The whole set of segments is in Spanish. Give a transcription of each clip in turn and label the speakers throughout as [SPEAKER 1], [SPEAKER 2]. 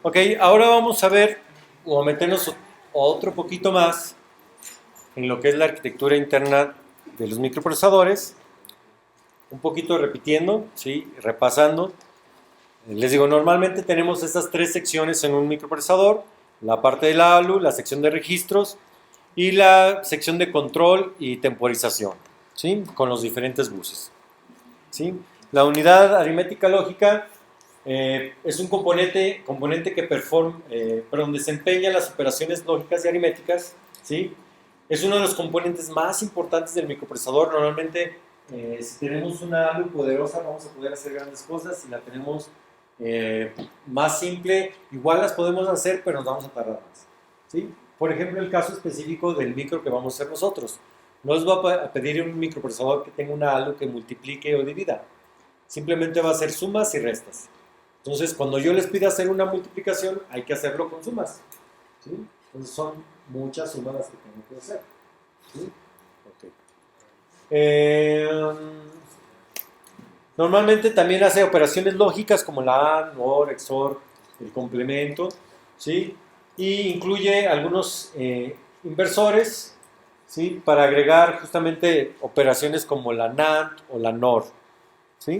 [SPEAKER 1] Ok, ahora vamos a ver o a meternos otro poquito más en lo que es la arquitectura interna de los microprocesadores. Un poquito repitiendo, ¿sí? Repasando. Les digo, normalmente tenemos estas tres secciones en un microprocesador. La parte del ALU, la sección de registros y la sección de control y temporización, ¿sí? Con los diferentes buses, ¿sí? La unidad aritmética lógica es un componente que desempeña las operaciones lógicas y aritméticas, ¿sí? Es uno de los componentes más importantes del microprocesador. Normalmente, si tenemos una ALU poderosa, vamos a poder hacer grandes cosas. Si la tenemos más simple, igual las podemos hacer, pero nos vamos a tardar más, ¿sí? Por ejemplo, el caso específico del micro que vamos a hacer nosotros. No les voy a pedir un microprocesador que tenga una ALU que multiplique o divida. Simplemente va a hacer sumas y restas. Entonces, cuando yo les pido hacer una multiplicación, hay que hacerlo con sumas, ¿sí? Entonces, son muchas sumas las que tengo que hacer, ¿sí? Okay. Normalmente también hace operaciones lógicas como la AND, OR, XOR, el complemento, ¿sí? Y incluye algunos inversores, ¿sí? Para agregar justamente operaciones como la NAND o la NOR, ¿sí?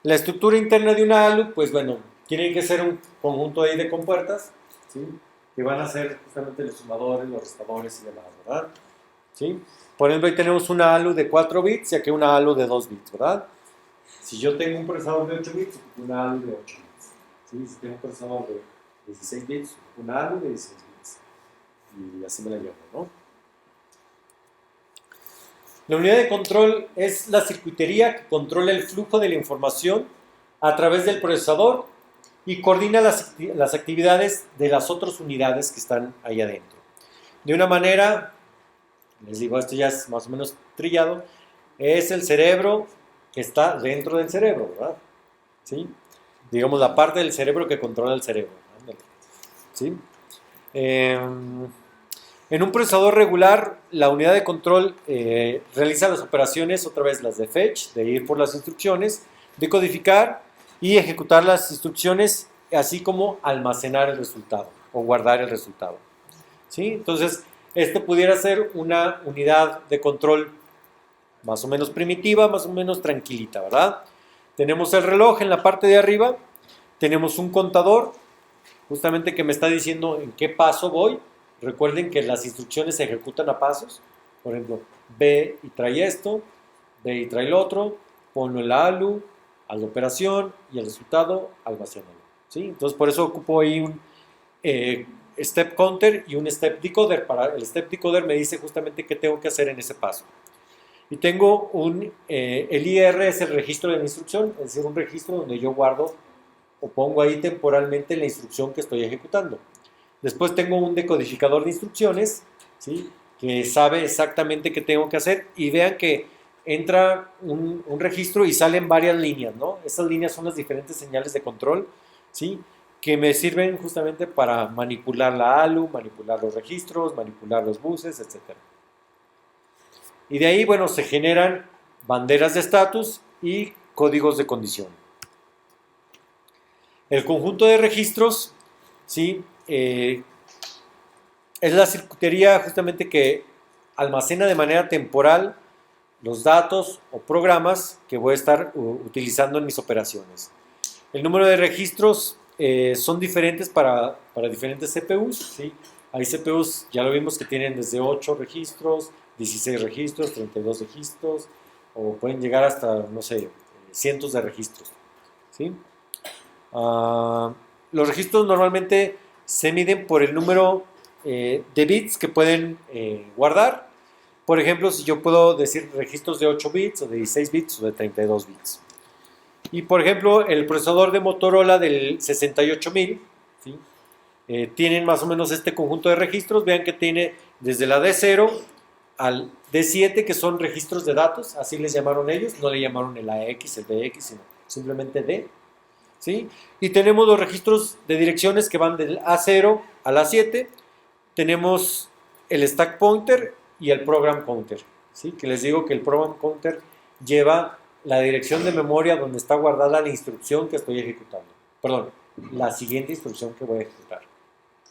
[SPEAKER 1] La estructura interna de una ALU, pues bueno, tiene que ser un conjunto ahí de compuertas, ¿sí? Que van a ser justamente los sumadores, los restadores y demás, ¿verdad? ¿Sí? Por ejemplo, ahí tenemos una ALU de 4 bits y aquí una ALU de 2 bits, ¿verdad? Si yo tengo un procesador de 8 bits, una ALU de 8 bits. ¿Sí? Si tengo un procesador de 16 bits, una ALU de 16 bits. Y así me la llevo, ¿no? La unidad de control es la circuitería que controla el flujo de la información a través del procesador y coordina las actividades de las otras unidades que están ahí adentro. De una manera, les digo, esto ya es más o menos trillado, es el cerebro que está dentro del cerebro, ¿verdad? ¿Sí? Digamos, la parte del cerebro que controla el cerebro. ¿Sí? En un procesador regular, la unidad de control realiza las operaciones, otra vez las de fetch, de ir por las instrucciones, de codificar y ejecutar las instrucciones, así como almacenar el resultado o guardar el resultado, ¿sí? Entonces, este pudiera ser una unidad de control más o menos primitiva, más o menos tranquilita, ¿verdad? Tenemos el reloj en la parte de arriba, tenemos un contador, justamente que me está diciendo en qué paso voy. Recuerden que las instrucciones se ejecutan a pasos. Por ejemplo, ve y trae esto, ve y trae el otro, ponlo en la ALU, haz la operación y el resultado almacénalo, ¿sí? Entonces, por eso ocupo ahí un step counter y un step decoder. Para el step decoder me dice justamente qué tengo que hacer en ese paso. Y tengo el IR es el registro de la instrucción, es decir, un registro donde yo guardo o pongo ahí temporalmente la instrucción que estoy ejecutando. Después tengo un decodificador de instrucciones, ¿sí? Que sabe exactamente qué tengo que hacer, y vean que entra un registro y salen varias líneas, ¿no? Esas líneas son las diferentes señales de control, ¿sí? Que me sirven justamente para manipular la ALU, manipular los registros, manipular los buses, etc. Y de ahí, bueno, se generan banderas de estatus y códigos de condición. El conjunto de registros, ¿sí? Es la circuitería justamente que almacena de manera temporal los datos o programas que voy a estar utilizando en mis operaciones. El número de registros son diferentes para diferentes CPUs, ¿sí? Hay CPUs, ya lo vimos, que tienen desde 8 registros, 16 registros, 32 registros, o pueden llegar hasta, no sé, cientos de registros, ¿sí? Los registros normalmente se miden por el número de bits que pueden guardar. Por ejemplo, si yo puedo decir registros de 8 bits o de 16 bits o de 32 bits. Y por ejemplo, el procesador de Motorola del 68000, ¿sí? Tienen más o menos este conjunto de registros. Vean que tiene desde la D0 al D7, que son registros de datos, así les llamaron ellos, no le llamaron el AX, el BX, sino simplemente D, ¿sí? Y tenemos los registros de direcciones que van del A0 al A7. Tenemos el stack pointer y el program counter, ¿sí? Que les digo que el program counter lleva la dirección de memoria donde está guardada la instrucción que estoy ejecutando. Perdón, la siguiente instrucción que voy a ejecutar.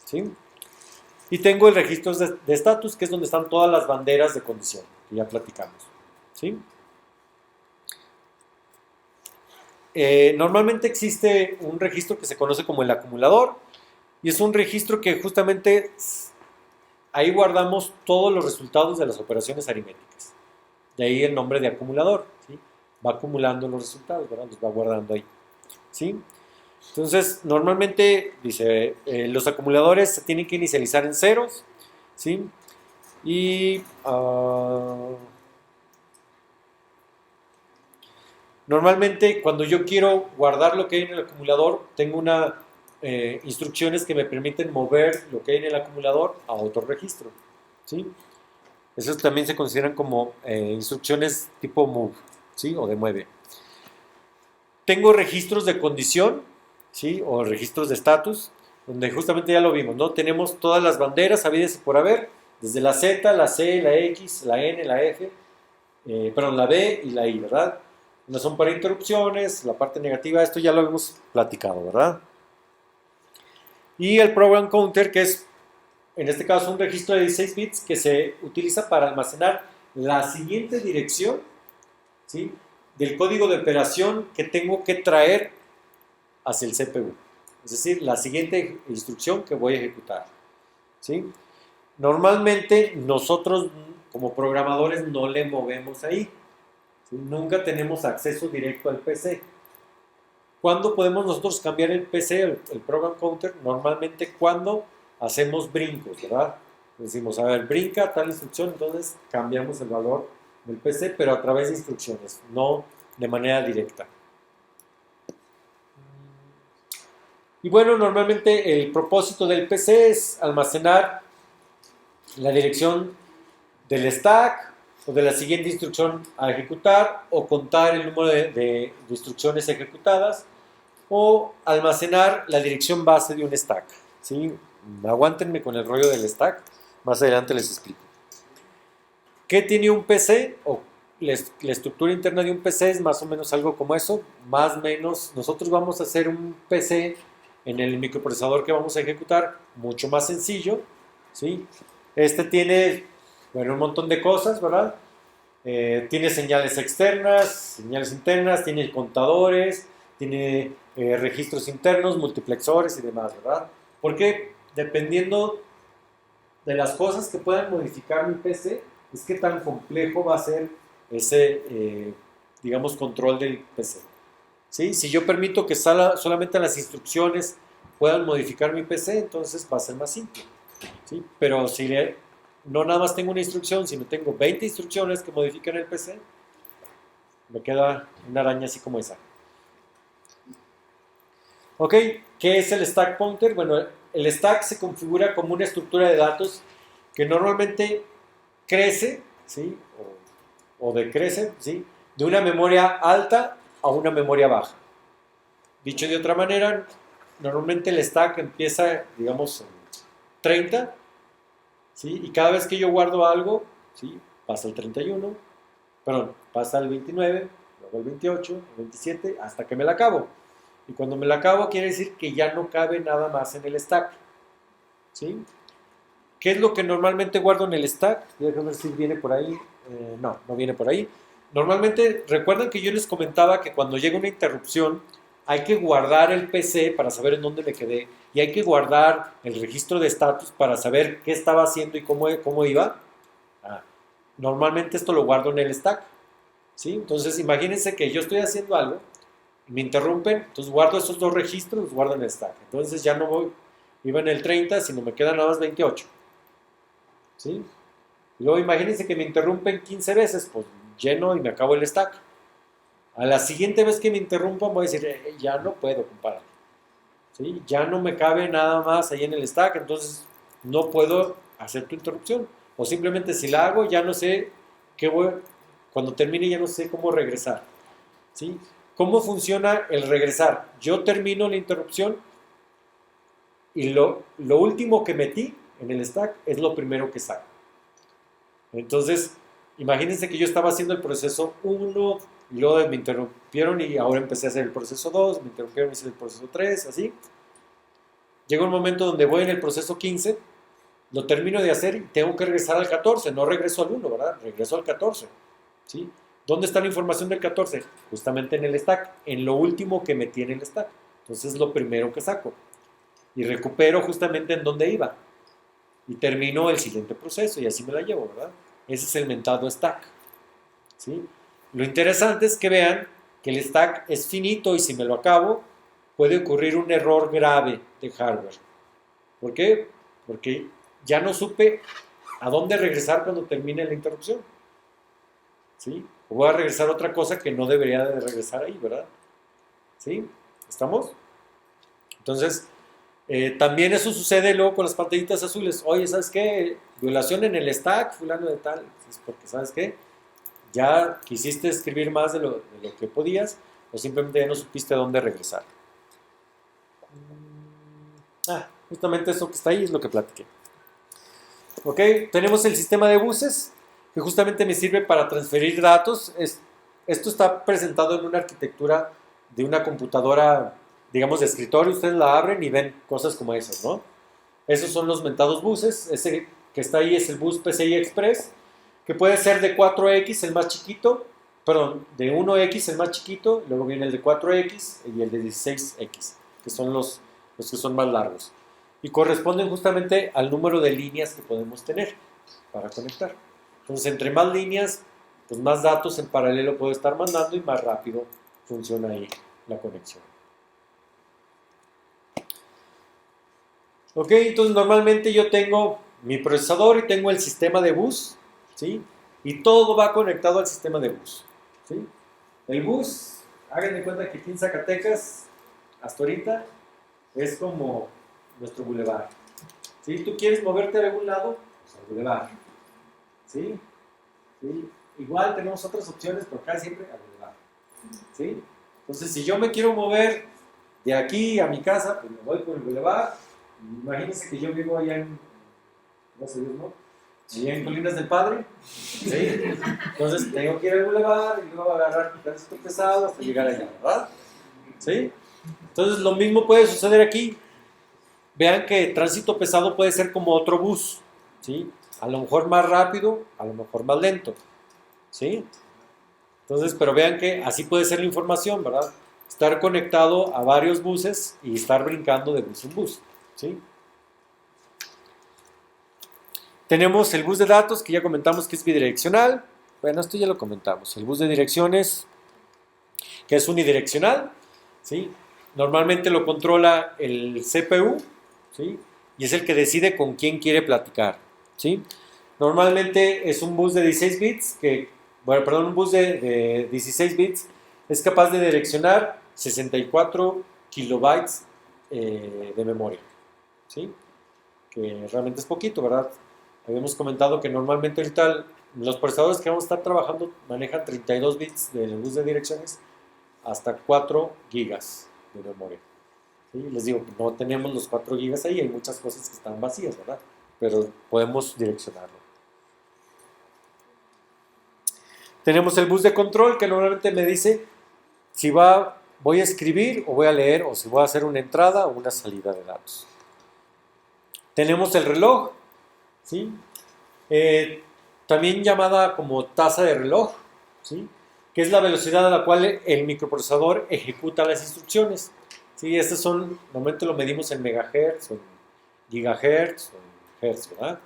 [SPEAKER 1] ¿Sí? Y tengo el registro de estatus, que es donde están todas las banderas de condición, que ya platicamos. ¿Sí? Normalmente existe un registro que se conoce como el acumulador, y es un registro que justamente ahí guardamos todos los resultados de las operaciones aritméticas. De ahí el nombre de acumulador. ¿Sí? Va acumulando los resultados, ¿verdad? Los va guardando ahí. ¿Sí? Entonces, normalmente, dice, los acumuladores se tienen que inicializar en ceros, ¿sí? Y normalmente cuando yo quiero guardar lo que hay en el acumulador, tengo instrucciones que me permiten mover lo que hay en el acumulador a otro registro, ¿sí? Esos también se consideran como instrucciones tipo move, ¿sí? O de mueve. Tengo registros de condición, ¿sí? O registros de estatus, donde justamente ya lo vimos, ¿no? Tenemos todas las banderas habidas y por haber, desde la Z, la C, la X, la N, la F, perdón, la B y la I, ¿verdad? No son para interrupciones, la parte negativa, esto ya lo hemos platicado, ¿verdad? Y el program counter, que es, en este caso, un registro de 16 bits que se utiliza para almacenar la siguiente dirección, ¿sí? Del código de operación que tengo que traer hacia el CPU. Es decir, la siguiente instrucción que voy a ejecutar. ¿Sí? Normalmente nosotros como programadores no le movemos ahí. ¿Sí? Nunca tenemos acceso directo al PC. ¿Cuándo podemos nosotros cambiar el PC, el program counter? Normalmente cuando hacemos brincos, ¿verdad? Decimos, a ver, brinca tal instrucción, entonces cambiamos el valor del PC, pero a través de instrucciones, no de manera directa. Y bueno, normalmente el propósito del PC es almacenar la dirección del stack o de la siguiente instrucción a ejecutar, o contar el número de instrucciones ejecutadas, o almacenar la dirección base de un stack. ¿Sí? Aguántenme con el rollo del stack, más adelante les explico. ¿Qué tiene un PC? O la estructura interna de un PC es más o menos algo como eso, más o menos. Nosotros vamos a hacer un PC en el microprocesador que vamos a ejecutar mucho más sencillo, ¿sí? Este tiene, bueno, un montón de cosas, ¿verdad? Tiene señales externas, señales internas, tiene contadores, tiene registros internos, multiplexores y demás, ¿verdad? Porque dependiendo de las cosas que puedan modificar mi PC, es que tan complejo va a ser ese, digamos, control del PC. ¿Sí? Si yo permito que solamente las instrucciones puedan modificar mi PC, entonces va a ser más simple. ¿Sí? Pero si no nada más tengo una instrucción, sino tengo 20 instrucciones que modifican el PC, me queda una araña así como esa. Ok, ¿qué es el stack pointer? Bueno, el stack se configura como una estructura de datos que normalmente crece, ¿sí? O decrece, ¿sí? De una memoria alta a una memoria baja. Dicho de otra manera, normalmente el stack empieza, digamos, en 30, ¿sí? Y cada vez que yo guardo algo, ¿sí? Pasa el 31, perdón, pasa el 29, luego el 28, el 27, hasta que me la acabo. Y cuando me la acabo quiere decir que ya no cabe nada más en el stack. ¿Sí? ¿Qué es lo que normalmente guardo en el stack? Déjame ver si viene por ahí. No, no viene por ahí. Normalmente, recuerdan que yo les comentaba que cuando llega una interrupción hay que guardar el PC para saber en dónde me quedé, y hay que guardar el registro de estatus para saber qué estaba haciendo y cómo iba. Normalmente esto lo guardo en el stack. ¿Sí? Entonces imagínense que yo estoy haciendo algo, me interrumpen, entonces guardo esos dos registros, los guardo en el stack. Entonces ya no iba en el 30, sino me quedan nada más 28. ¿Sí? Y luego imagínense que me interrumpen 15 veces, pues lleno y me acabo el stack. A la siguiente vez que me interrumpan voy a decir, ya no puedo, compadre. ¿Sí? Ya no me cabe nada más ahí en el stack, entonces no puedo hacer tu interrupción. O simplemente si la hago, ya no sé cuando termine ya no sé cómo regresar. ¿Sí? ¿Cómo funciona el regresar? Yo termino la interrupción y lo último que metí en el stack es lo primero que saco. Entonces, imagínense que yo estaba haciendo el proceso 1, y luego me interrumpieron y ahora empecé a hacer el proceso 2, me interrumpieron y hice el proceso 3, así. llega un momento donde voy en el proceso 15, lo termino de hacer y tengo que regresar al 14, no regreso al 1, ¿verdad? Regreso al 14, ¿sí? ¿Dónde está la información del 14? Justamente en el stack, en lo último que metí en el stack. Entonces es lo primero que saco. Y recupero justamente en donde iba. Y termino el siguiente proceso y así me la llevo, ¿verdad? Ese es el mentado stack, ¿sí? Lo interesante es que vean que el stack es finito y si me lo acabo, puede ocurrir un error grave de hardware. ¿Por qué? Porque ya no supe a dónde regresar cuando termine la interrupción, ¿sí? O voy a regresar a otra cosa que no debería de regresar ahí, ¿verdad? ¿Sí? ¿Estamos? Entonces, también eso sucede luego con las pantallitas azules. Oye, ¿sabes qué? Violación en el stack, fulano de tal. Es porque, ¿sabes qué? Ya quisiste escribir más de lo que podías o simplemente ya no supiste a dónde regresar. Justamente eso que está ahí es lo que platiqué. Ok, tenemos el sistema de buses que justamente me sirve para transferir datos. Esto está presentado en una arquitectura de una computadora, digamos, de escritorio. Ustedes la abren y ven cosas como esas, ¿no? Esos son los mentados buses. Ese que está ahí es el bus PCI Express, que puede ser de 4X, el más chiquito, perdón, de 1X, el más chiquito, luego viene el de 4X y el de 16X, que son los que son más largos. Y corresponden justamente al número de líneas que podemos tener para conectar. Entonces, entre más líneas, pues más datos en paralelo puedo estar mandando y más rápido funciona ahí la conexión. Ok, entonces normalmente yo tengo mi procesador y tengo el sistema de bus, ¿sí? Y todo va conectado al sistema de bus, ¿sí? El bus, hagan de cuenta que aquí en Zacatecas, hasta ahorita, es como nuestro bulevar. Si tú quieres moverte a algún lado, pues al bulevar, ¿sí? ¿Sí? Igual tenemos otras opciones, pero casi siempre al bulevar, ¿sí? Entonces, si yo me quiero mover de aquí a mi casa, pues me voy por el bulevar. Imagínense que yo vivo allá en, no sé, ¿no? Allá en Colinas del Padre, ¿sí? Entonces tengo que ir al bulevar y luego agarrar mi tránsito pesado hasta llegar allá, ¿verdad? ¿Sí? Entonces lo mismo puede suceder aquí. Vean que tránsito pesado puede ser como otro bus, ¿sí? A lo mejor más rápido, a lo mejor más lento, ¿sí? Entonces, pero vean que así puede ser la información, ¿verdad? Estar conectado a varios buses y estar brincando de bus en bus, ¿sí? Tenemos el bus de datos que ya comentamos que es bidireccional. Bueno, esto ya lo comentamos. El bus de direcciones que es unidireccional, ¿sí? Normalmente lo controla el CPU, ¿sí? Y es el que decide con quién quiere platicar, ¿sí? Normalmente es un bus de 16 bits, un bus de 16 bits es capaz de direccionar 64 kilobytes de memoria, ¿sí? Que realmente es poquito, ¿verdad? Habíamos comentado que normalmente ahorita los procesadores que vamos a estar trabajando manejan 32 bits de bus de direcciones hasta 4 gigas de memoria. ¿Sí? Les digo que no tenemos los 4 gigas ahí, hay muchas cosas que están vacías, ¿verdad? Pero podemos direccionarlo. Tenemos el bus de control que normalmente me dice si voy a escribir o voy a leer o si voy a hacer una entrada o una salida de datos. Tenemos el reloj, ¿sí? También llamada como tasa de reloj, ¿sí? Que es la velocidad a la cual el microprocesador ejecuta las instrucciones. ¿Sí? Estos son, normalmente lo medimos en megahertz, o en gigahertz, o en hertz, ¿verdad?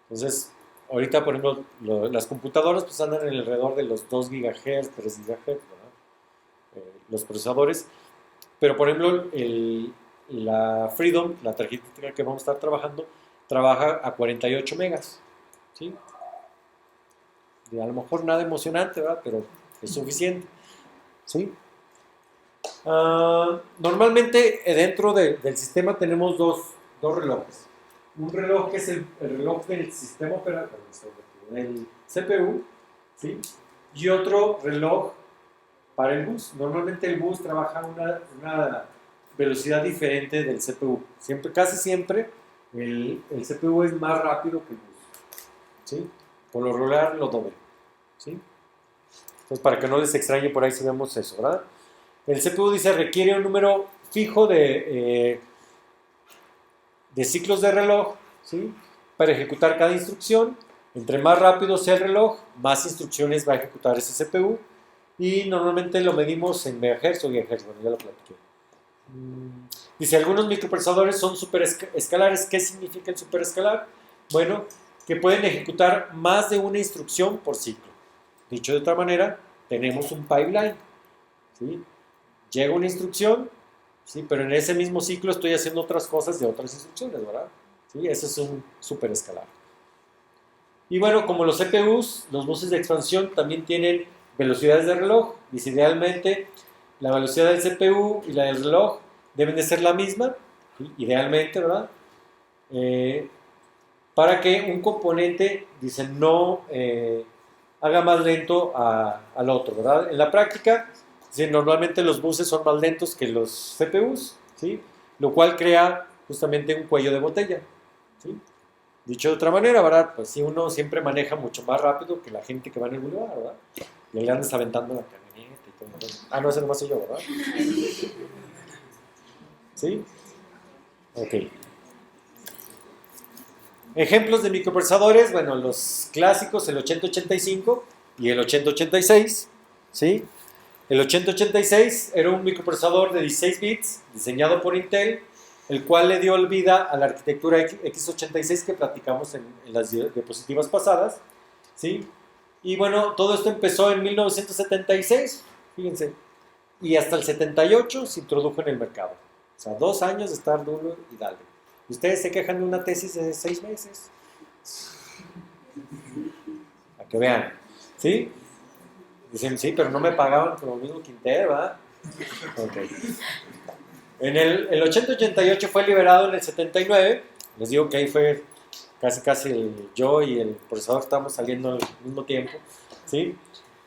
[SPEAKER 1] Entonces, ahorita, por ejemplo, las computadoras pues andan en alrededor de los 2 gigahertz, 3 gigahertz, ¿verdad? Los procesadores. Pero, por ejemplo, la Freedom, la tarjeta que vamos a estar trabajando, trabaja a 48 megas, ¿sí? Y a lo mejor nada emocionante, ¿verdad? Pero es suficiente, ¿sí? Normalmente dentro del sistema tenemos dos relojes. Un reloj que es el reloj del sistema operativo, del CPU, ¿sí? Y otro reloj para el bus. Normalmente el bus trabaja a una velocidad diferente del CPU. Casi siempre el CPU es más rápido que el bus, ¿sí? Por lo regular lo doble, ¿sí? Entonces, para que no les extrañe por ahí si vemos eso, ¿verdad? El CPU dice requiere un número fijo de ciclos de reloj, ¿sí? Para ejecutar cada instrucción. Entre más rápido sea el reloj, más instrucciones va a ejecutar ese CPU. Y normalmente lo medimos en megahertz o gigahertz. Bueno, ya lo platiqué. Dice, algunos microprocesadores son superescalares. ¿Qué significa el superescalar? Bueno, que pueden ejecutar más de una instrucción por ciclo. Dicho de otra manera, tenemos un pipeline, ¿sí? Llega una instrucción, ¿sí? Pero en ese mismo ciclo estoy haciendo otras cosas de otras instrucciones, ¿verdad? ¿Sí? Ese es un superescalar. Y bueno, como los CPUs, los buses de expansión también tienen velocidades de reloj. Dice, idealmente, la velocidad del CPU y la del reloj deben de ser la misma, ¿sí? Idealmente, ¿verdad? Para que un componente, dice, no haga más lento al otro, ¿verdad? En la práctica, dice, normalmente los buses son más lentos que los CPUs, ¿sí? Lo cual crea justamente un cuello de botella, ¿sí? Dicho de otra manera, ¿verdad? Pues si uno siempre maneja mucho más rápido que la gente que va en el boulevard, ¿verdad? Y ahí le andas aventando la camioneta y todo. Ah, no, ese nomás soy yo, ¿verdad? ¿Sí? Ok. Ejemplos de microprocesadores, bueno, los clásicos, el 8085 y el 8086, ¿sí? El 8086 era un microprocesador de 16 bits diseñado por Intel, el cual le dio vida a la arquitectura x86 que platicamos en las diapositivas pasadas, ¿sí? Y bueno, todo esto empezó en 1976, fíjense, y hasta el 78 se introdujo en el mercado. O sea, 2 años de estar duro y dale. Y ustedes se quejan de una tesis de 6 meses. A que vean, ¿sí? Dicen, sí, pero no me pagaban por lo mismo que Intel, ¿verdad? Ok. En el 8088 fue liberado en el 79. Les digo que ahí fue casi yo y el procesador estábamos saliendo al mismo tiempo, ¿sí?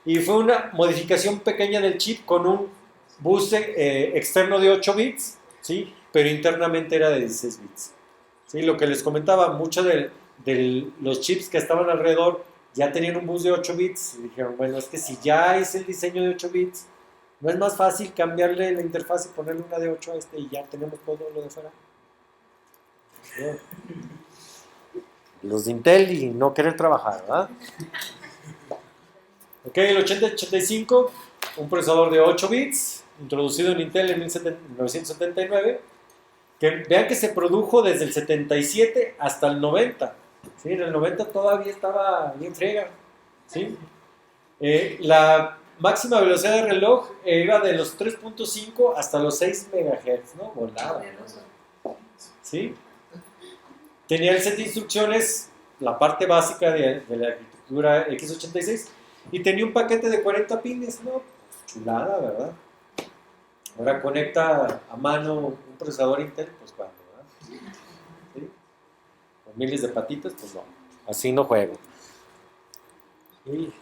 [SPEAKER 1] Y fue una modificación pequeña del chip con un bus externo de 8 bits, ¿sí? Pero internamente era de 16 bits. ¿Sí? Lo que les comentaba, muchos de los chips que estaban alrededor ya tenían un bus de 8 bits. Y dijeron, bueno, es que si ya es el diseño de 8 bits, ¿no es más fácil cambiarle la interfaz y ponerle una de 8 a este y ya tenemos todo lo de fuera? ¿No? Los de Intel y no querer trabajar, ¿verdad? Ok, el 8085, un procesador de 8 bits, introducido en Intel en 1979, que vean que se produjo desde el 77 hasta el 90. ¿Sí? En el 90 todavía estaba bien frega. ¿Sí? La máxima velocidad de reloj iba de los 3.5 hasta los 6 MHz, ¿no? Volaba, ¿no? ¿Sí? Tenía el set de instrucciones, la parte básica de la arquitectura x86, y tenía un paquete de 40 pines, ¿no? Chulada, ¿verdad? Ahora conecta a mano un procesador Intel, pues cuando, ¿verdad? ¿Sí? Con miles de patitas, pues no. Así no juego. ¿Sí?